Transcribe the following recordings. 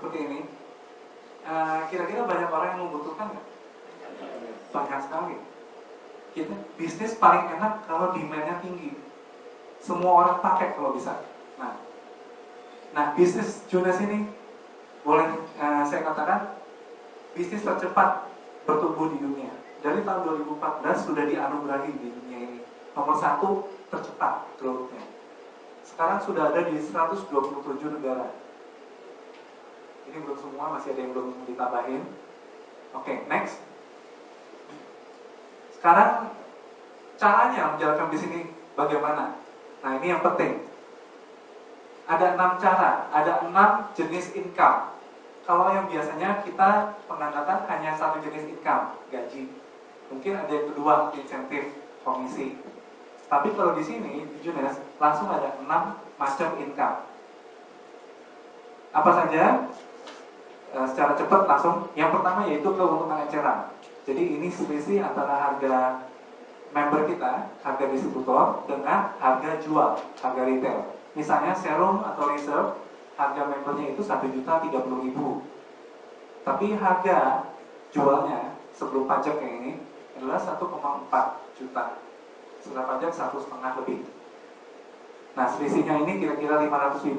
seperti ini, kira-kira banyak orang yang membutuhkan nggak? Banyak sekali. Kita bisnis paling enak kalau demand-nya tinggi. Semua orang pakai kalau bisa. Nah bisnis Junes ini boleh saya katakan bisnis tercepat bertumbuh di dunia. Dari tahun 2014 sudah dianugerahi di dunia ini. Nomor 1 tercepat growth-nya. Sekarang sudah ada di 127 negara. Ini belum semua, masih ada yang belum ditambahin. Oke, next. Sekarang caranya menjalankan bisnis ini bagaimana? Nah ini yang penting. Ada 6 cara, ada 6 jenis income. Kalau yang biasanya kita mengandalkan hanya satu jenis income, gaji. Mungkin ada yang kedua, insentif, komisi. Tapi kalau di sini, di Junes, langsung ada 6 macam income. Apa saja? Secara cepat langsung. Yang pertama yaitu keuntungan eceran. Jadi ini selisih antara harga member kita, harga distributor, dengan harga jual, harga retail. Misalnya serum atau reserve, harga membernya itu 1.030.000. Tapi harga jualnya sebelum pajak yang ini adalah 1,4 juta. Setelah pajak 1,5 lebih. Nah selisihnya ini kira-kira 500.000.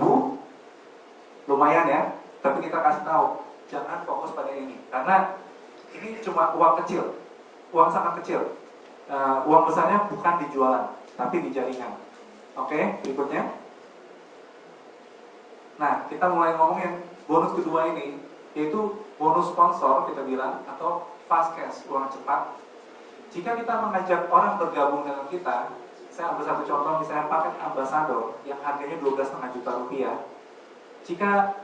Lumayan ya. Tapi kita kasih tahu, jangan fokus pada ini. Karena ini cuma uang kecil, uang sangat kecil. Uang besarnya bukan di jualan, tapi di jaringan. Oke, berikutnya. Nah, kita mulai ngomongin bonus kedua ini, yaitu bonus sponsor kita bilang, atau fast cash, uang cepat. Jika kita mengajak orang bergabung dengan kita, saya ambil satu contoh, misalnya paket ambasador yang harganya 12,5 juta rupiah. Jika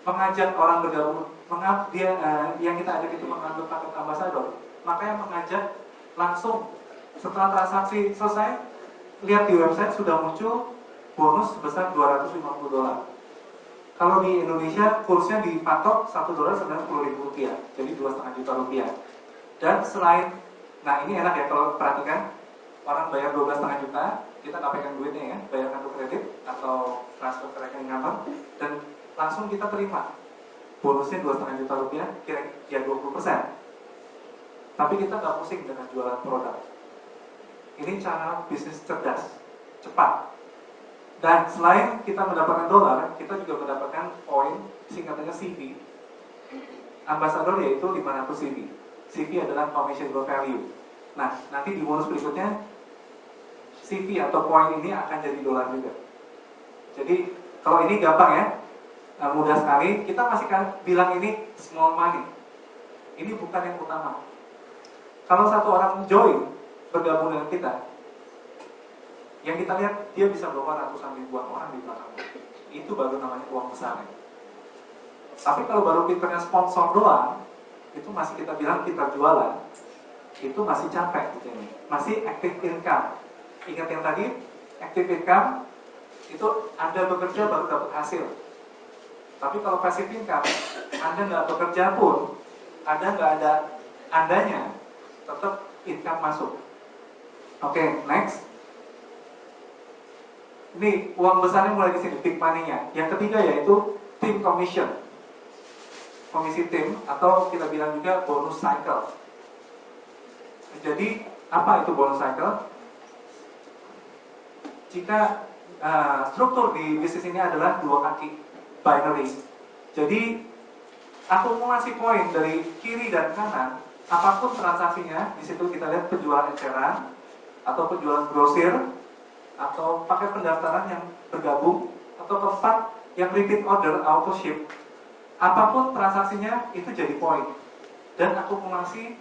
mengajak orang bergabung, yang kita ajak itu mengambil paket ambasador, maka yang mengajak langsung setelah transaksi selesai, lihat di website sudah muncul bonus sebesar $250. Kalau di Indonesia kursnya dipatok $1 90.000, jadi 2,5 juta rupiah. Dan selain, nah ini enak ya kalau perhatikan, orang bayar 12,5 juta, kita nggak pegang duitnya ya, bayar kartu kredit atau transfer ke rekening kantor, dan langsung kita terima bonusnya 2,5 juta rupiah, kira-kira 20%. Tapi kita nggak pusing dengan jualan produk. Ini cara bisnis cerdas, cepat. Dan selain kita mendapatkan dolar, kita juga mendapatkan poin, singkatannya CV. Ambassador yaitu 500 CV. CV adalah commission value. Nah, nanti di bonus berikutnya CV atau poin ini akan jadi dolar juga. Jadi kalau ini gampang ya, mudah sekali. Kita masih kan bilang ini small money. Ini bukan yang utama. Kalau satu orang join bergabung dengan kita, yang kita lihat dia bisa bawa ratusan ribuan orang di belakangnya. Itu baru namanya uang besar. Tapi kalau baru pinternya sponsor doang, itu masih kita bilang kita jualan, itu masih capek gitu ini. Masih active income. Ingat yang tadi, active income itu Anda bekerja baru dapat hasil. Tapi kalau passive income, Anda nggak bekerja pun, Anda nggak ada Andanya, tetap income masuk. Oke, next. Ini uang besarnya mulai di sini, big money-nya. Yang ketiga yaitu team commission, komisi tim, atau kita bilang juga bonus cycle. Jadi apa itu bonus cycle? Jika struktur di bisnis ini adalah dua kaki, binary. Jadi akumulasi poin dari kiri dan kanan, apapun transaksinya, di situ kita lihat penjualan eceran atau penjualan grosir atau paket pendaftaran yang bergabung atau tempat yang repeat order auto ship. Apapun transaksinya itu jadi poin. Dan akumulasi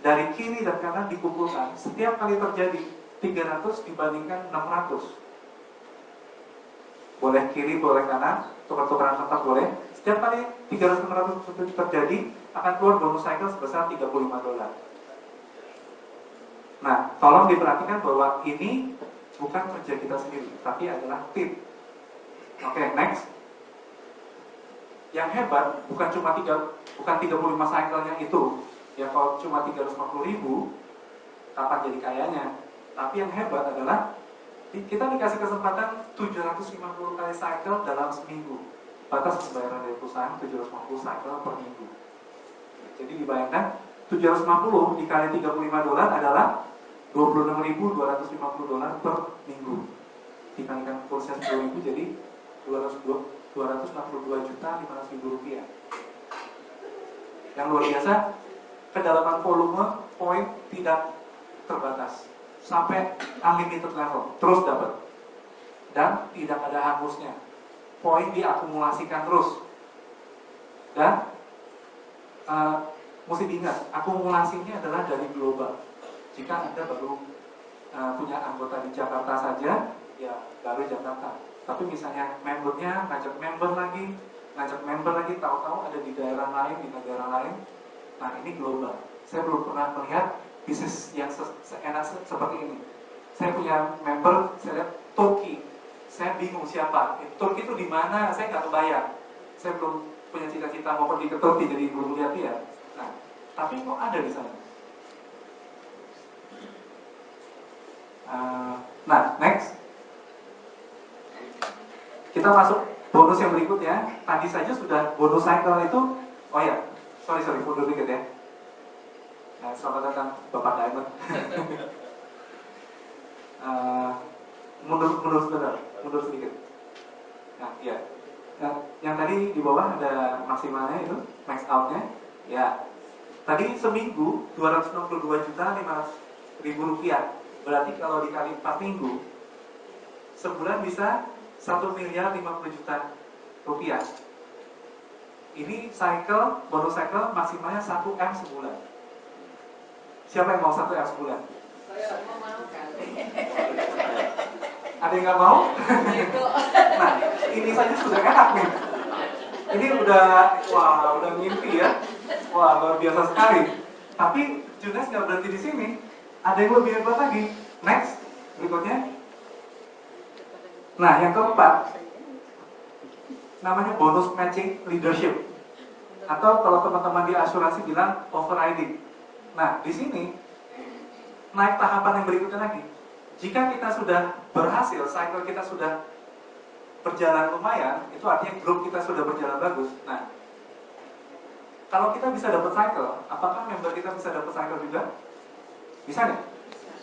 dari kiri dan kanan dikumpulkan. Setiap kali terjadi 300 dibandingkan 600. Boleh kiri, boleh kanan, tukar-tukaran tempat boleh. Setiap kali 300-600 terjadi, akan keluar bonus cycle sebesar $35. Nah, tolong diperhatikan bahwa ini bukan kerja kita sendiri, tapi adalah tim. Oke, next. Yang hebat bukan 35 cycle-nya itu. Ya kalau cuma 350.000, kapan jadi kayanya? Tapi yang hebat adalah kita dikasih kesempatan 750 kali cycle dalam seminggu. batas pembayaran dari perusahaan 750 cycle per minggu. Jadi dibayangkan 750 dikali $35 adalah $26.250 per minggu. Dikalikan kursnya 10.000 jadi 262.500.000 rupiah. Yang luar biasa, kedalaman volume poin tidak terbatas sampai unlimited level, terus dapat, dan tidak ada hangusnya. Poin diakumulasikan terus, dan mesti diingat, akumulasinya adalah dari global. Jika Anda baru punya anggota di Jakarta saja, ya baru Jakarta. Tapi misalnya membernya ngajak member lagi, tahu-tahu ada di daerah lain, di negara lain. Nah ini global. Saya belum pernah melihat bisnis yang seenak seperti ini. Saya punya member, saya lihat Turki. Saya bingung siapa. Turki itu di mana? Saya nggak kebayang. Saya belum punya cita-cita mau pergi ke Turki, jadi belum lihat dia. Nah, tapi kok ada di sana? Nah, next. Kita masuk bonus yang berikutnya. Tadi saja sudah bonus cycle itu. Oh ya, sorry, mundur dikit ya. Nah, selamat datang Bapak Diamond. mundur sedikit. Nah, iya. Nah, yang tadi di bawah ada maksimalnya itu, max outnya. Ya. Tadi seminggu 262.500.000 rupiah. Berarti kalau dikali 4 minggu, sebulan bisa 1.050.000.000 rupiah. Ini cycle, bonus cycle maksimalnya 1M sebulan. Siapa yang mau 1M sebulan? Saya mau kan. Ada yang nggak mau? Nah, ini saja sudah enak nih. Ini udah ngimpi ya. Wah, luar biasa sekali. Tapi Junes nggak berhenti di sini. Ada yang lebih hebat lagi. Next, berikutnya. Nah, yang keempat, namanya bonus matching leadership, atau kalau teman-teman di asuransi bilang overriding. Nah, di sini naik tahapan yang berikutnya lagi. Jika kita sudah berhasil, cycle kita sudah berjalan lumayan, itu artinya grup kita sudah berjalan bagus. Nah, kalau kita bisa dapat cycle, apakah member kita bisa dapat cycle juga? Bisa nih?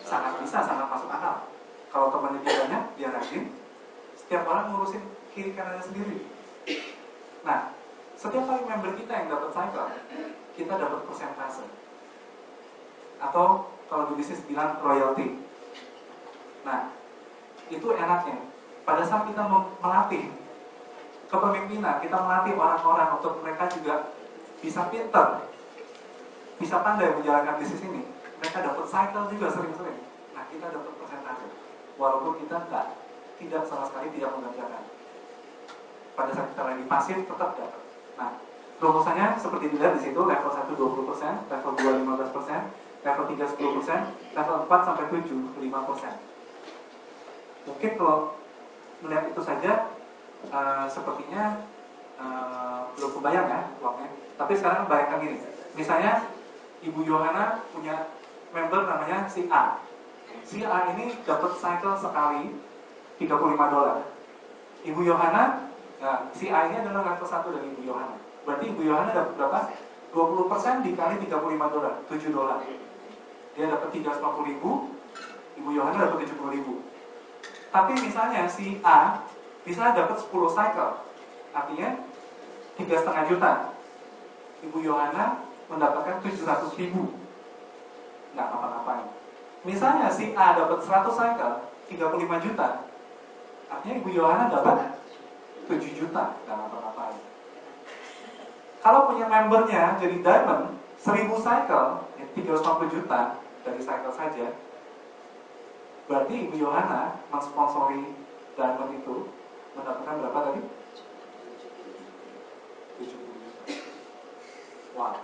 Sangat bisa, sangat masuk akal. Kalau temannya dia banyak, dia rajin, setiap orang ngurusin kiri kanannya sendiri. Nah, setiap kali member kita yang dapat cycle, kita dapat persentase. Atau kalau di bisnis bilang royalty. Nah, itu enaknya. Pada saat kita melatih kepemimpinan, kita melatih orang-orang untuk mereka juga bisa pintar, bisa pandai menjalankan bisnis ini. Mereka dapat cycle juga sering-sering. Nah, kita dapat persentase. Walaupun kita tidak sama sekali tidak mengerjakan. Pada saat kita lagi pasif tetap dapat. Nah, rumusannya seperti dilihat di situ, level 1 20%, level 2 15%, level 3 10%, level 4 sampai 7 5%. Mungkin kalau melihat itu saja sepertinya belum kebayang ya uangnya. Tapi sekarang bayangkan gini, misalnya Ibu Yohana punya member namanya si A. Si A ini dapat cycle sekali $35. Ibu Yohana, nah, si A ini adalah level 1 dari Ibu Yohana. Berarti Ibu Yohana dapat berapa? 20% dikali $35, $7. Dia dapat 350.000, Ibu Yohana dapat 70.000. Tapi misalnya si A bisa dapat 10 cycle, artinya 3,5 juta. Ibu Yohana mendapatkan 700.000. Nggak apa-apain. Misalnya si A dapat 100 cycle, 35 juta. Artinya Ibu Yohana dapat 7 juta. Nggak apa-apain. Kalau punya membernya jadi diamond 1000 cycle, 350 juta dari cycle saja. Berarti Ibu Yohana mensponsori diamond itu mendapatkan berapa tadi? 70 juta. Wah,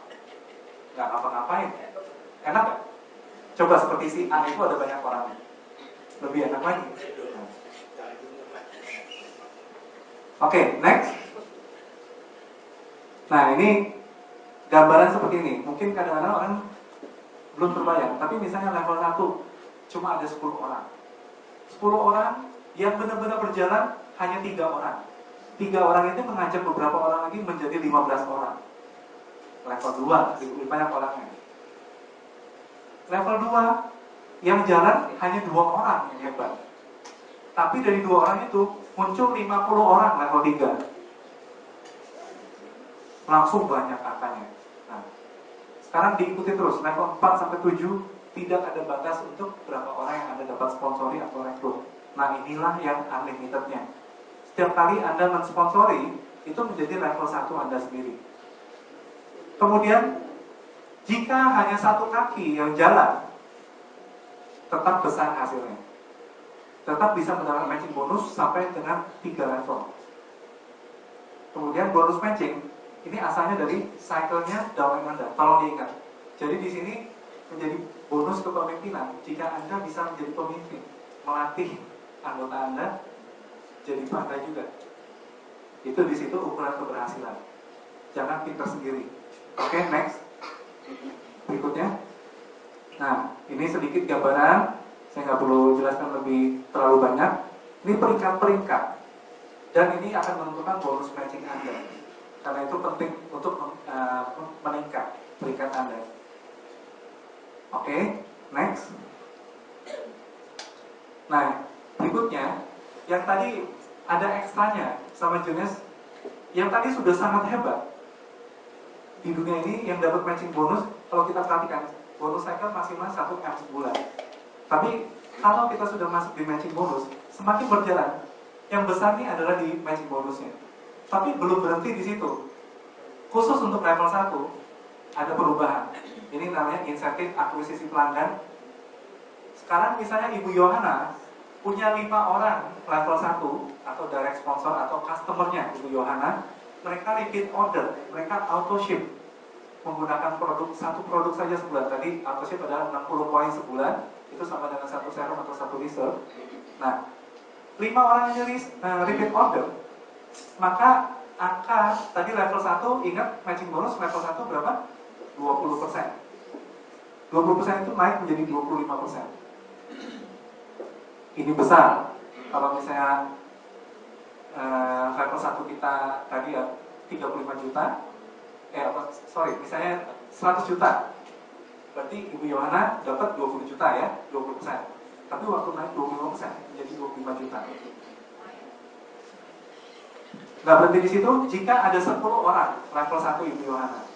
nggak ngapa-ngapain. Enak gak? Coba seperti si A itu ada banyak orang. Lebih enak lagi. Oke, next. Nah, ini gambaran seperti ini. Mungkin kadang-kadang orang belum terbayang. Tapi misalnya level 1 cuma ada 10 orang. 10 orang yang benar-benar berjalan hanya 3 orang. 3 orang ini mengajak beberapa orang lagi menjadi 15 orang. Level 2, lebih banyak orangnya. Level 2, yang jalan hanya 2 orang yang hebat. Tapi dari 2 orang itu muncul 50 orang level 3. Langsung banyak angkanya. Nah, sekarang diikuti terus, level 4 sampai 7 tidak ada batas untuk berapa orang yang Anda dapat sponsori atau rekrut. Nah, inilah yang unlimitednya. Setiap kali Anda mensponsori, itu menjadi level 1 Anda sendiri. Kemudian, jika hanya 1 kaki yang jalan, tetap besar hasilnya. Tetap bisa mendapat matching bonus sampai dengan 3 level. Kemudian bonus matching, ini asalnya dari cycle-nya downline Anda. Tolong diingat. Jadi di sini menjadi bonus kepemimpinan jika Anda bisa menjadi pemimpin, melatih anggota Anda jadi pandai juga. Itu di situ ukuran keberhasilan. Jangan pintar sendiri. Oke, next. Berikutnya. Nah, ini sedikit gambaran. Saya nggak perlu jelaskan lebih terlalu banyak. Ini peringkat-peringkat. Dan ini akan menentukan bonus matching Anda. Karena itu penting untuk meningkat peringkat Anda. Oke, next. Nah, berikutnya, yang tadi ada ekstranya sama jenis yang tadi sudah sangat hebat. Di dunia ini yang dapat matching bonus, kalau kita perhatikan, bonus cycle maksimal 1 M sebulan. Tapi kalau kita sudah masuk di matching bonus, semakin berjalan, yang besar ini adalah di matching bonusnya. Tapi belum berhenti di situ. Khusus untuk level 1, ada perubahan. Ini namanya insentif akuisisi pelanggan. Sekarang misalnya Ibu Yohana punya 5 orang level 1 atau direct sponsor atau customernya Ibu Yohana, mereka repeat order, mereka auto ship menggunakan satu produk saja sebulan. Tadi auto ship adalah 60 poin sebulan, itu sama dengan 1 serum atau 1 reserve. Nah, 5 orang yang repeat order, maka angka tadi level 1, ingat matching bonus level 1 berapa? 20%. 20% itu naik menjadi 25%. Ini besar. Kalau misalnya level 1 kita tadi ya 35 juta, misalnya 100 juta. Berarti Ibu Yohana dapat 20 juta ya, 20%. Tapi waktu naik 25% menjadi 25 juta. Nggak berhenti di situ, jika ada 10 orang level 1 Ibu Yohana,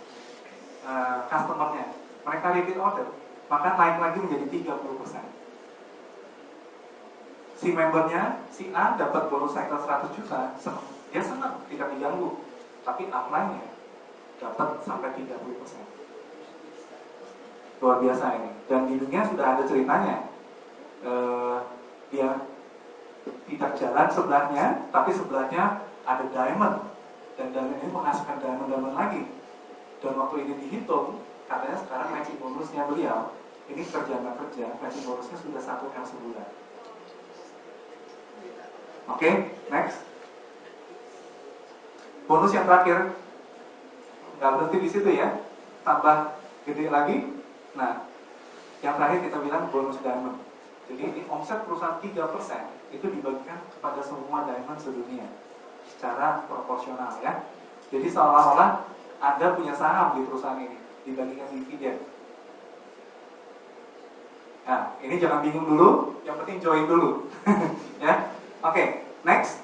customernya, mereka repeat order, maka naik lagi menjadi 30%. Si membernya, si A dapat bonus cycle 100 juta, dia senang, tidak diganggu. Tapi upline-nya dapat sampai 30%. Luar biasa ini. Dan di dunia sudah ada ceritanya. Dia tidak jalan sebelahnya, tapi sebelahnya ada diamond. Dan diamond ini menghasilkan diamond lagi. Dan waktu ini dihitung, katanya sekarang matching bonusnya beliau, ini kerja nggak kerja, matching bonusnya sudah 1 M sebulan. Oke, next. Bonus yang terakhir, nggak berhenti di situ ya, tambah gede lagi. Nah, yang terakhir kita bilang bonus diamond. Jadi ini omset perusahaan 3% itu dibagikan kepada semua diamond sedunia secara proporsional ya. Jadi seolah-olah Anda punya saham di perusahaan ini, dibagikan dividen. Nah, ini jangan bingung dulu, yang penting join dulu. Ya. Oke, next.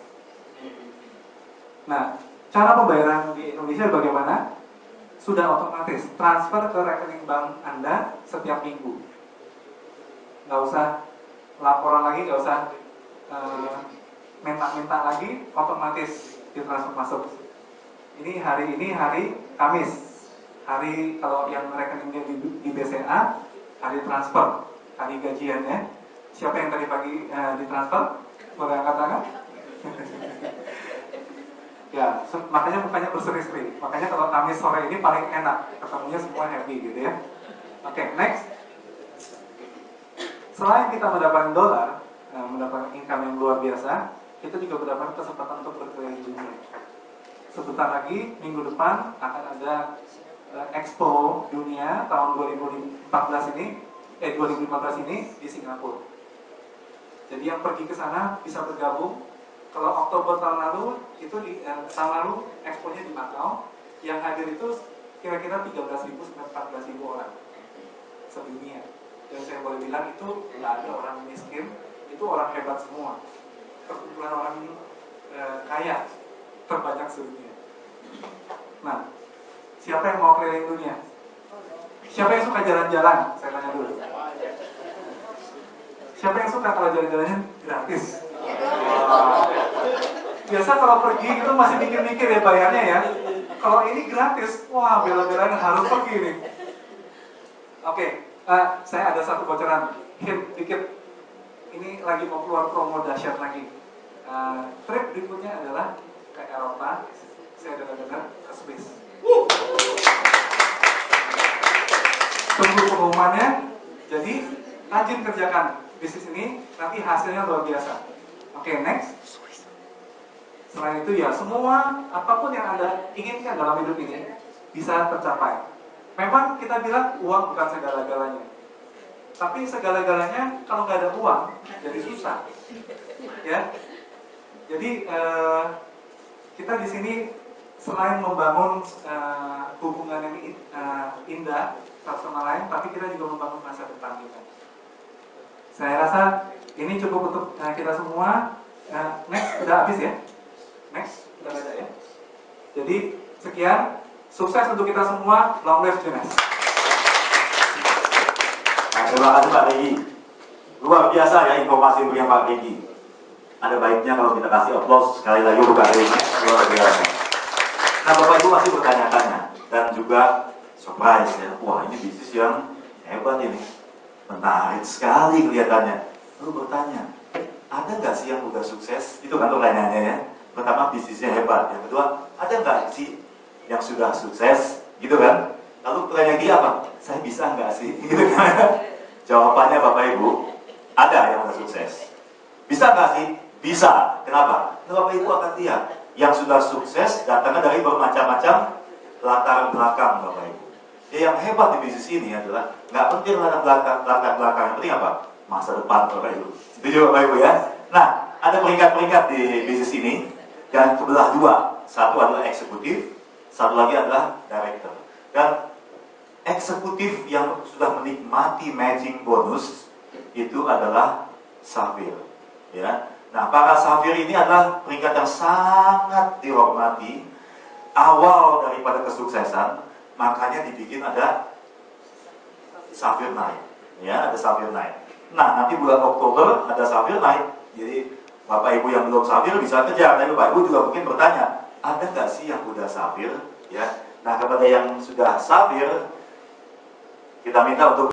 Nah, cara pembayaran di Indonesia bagaimana? Sudah otomatis transfer ke rekening bank Anda setiap minggu. Nggak usah laporan lagi, nggak usah minta-minta lagi, otomatis ditransfer masuk. Ini hari Kamis. Hari kalau yang rekeningnya di BCA, hari transfer, hari gajian ya. Siapa yang tadi pagi ditransfer? Boleh angkat tangan? Ya, makanya mukanya berseri-seri. Makanya kalau Kamis sore ini paling enak, ketemunya semua happy gitu ya. Oke, next. Selain kita mendapatkan dolar, mendapatkan income yang luar biasa, kita juga mendapatkan kesempatan untuk berkeliling dunia. Sebentar lagi, minggu depan akan ada Expo Dunia tahun 2015 ini di Singapura. Jadi yang pergi ke sana bisa bergabung Kalau Oktober tahun lalu itu tahun lalu expo-nya di Macau, yang hadir itu kira-kira 13.000 sampai 14.000 orang sedunia. Dan saya boleh bilang itu nggak ada orang miskin, itu orang hebat semua. Perkumpulan orang kaya terbanyak sedunia. Nah, siapa yang mau keliling dunia? Siapa yang suka jalan-jalan? Saya tanya dulu. Siapa yang suka kalau jalan-jalannya gratis? Biasa kalau pergi itu masih mikir-mikir ya bayarnya ya. Kalau ini gratis, wah bela-belain harus pergi nih. Oke, saya ada satu bocoran, hint dikit. Ini lagi mau keluar promo dahsyat lagi. Trip berikutnya adalah ke Eropa. Saya dengar ke Swiss. Tunggu pengumumannya. Jadi rajin kerjakan bisnis ini, nanti hasilnya luar biasa. Oke, next. Selain itu ya semua apapun yang Anda inginkan dalam hidup ini bisa tercapai. Memang kita bilang uang bukan segala-galanya. Tapi segala-galanya kalau nggak ada uang jadi susah. Ya. Jadi kita di sini selain membangun hubungan yang indah satu sama lain, tapi kita juga membangun masa depan kita. Saya rasa ini cukup untuk kita semua. Next, udah habis ya? Next, udah ada ya? Jadi sekian, sukses untuk kita semua. Long live Jeunesse. Nah, terima kasih Pak Regi. Luar biasa ya informasi yang Pak Regi. Ada baiknya kalau kita kasih aplaus sekali lagi untuk Pak Regi. Luar biasa. Nah, Bapak Ibu masih bertanya-tanya dan juga surprise ya. Wah, ini bisnis yang hebat ini. Menarik sekali kelihatannya. Lalu bertanya, ada nggak sih yang udah sukses? Itu kan pertanyaannya ya. Pertama, bisnisnya hebat. Yang kedua, ada nggak sih yang sudah sukses? Gitu kan? Lalu pertanyaan dia apa? Saya bisa nggak sih? Gitu kan? Jawabannya Bapak Ibu, ada yang udah sukses. Bisa nggak sih? Bisa. Kenapa? Nah, Bapak Ibu akan lihat yang sudah sukses datangnya dari bermacam-macam latar belakang Bapak Ibu. Ya, yang hebat di bisnis ini adalah nggak penting latar belakang, yang penting apa? Masa depan Bapak Ibu. Setuju Bapak Ibu ya? Nah, ada peringkat-peringkat di bisnis ini dan kebelah dua. Satu adalah eksekutif, satu lagi adalah director. Dan eksekutif yang sudah menikmati matching bonus itu adalah Safir. Ya. Nah, para Safir ini adalah peringkat yang sangat dihormati. Awal daripada kesuksesan, makanya dibikin ada Safir Night. Ya, ada Safir Night. Nah, nanti bulan Oktober ada Safir Night. Jadi Bapak Ibu yang belum Safir bisa kejar. Tapi Bapak Ibu juga mungkin bertanya, ada nggak sih yang udah Safir? Ya. Nah, kepada yang sudah Safir, kita minta untuk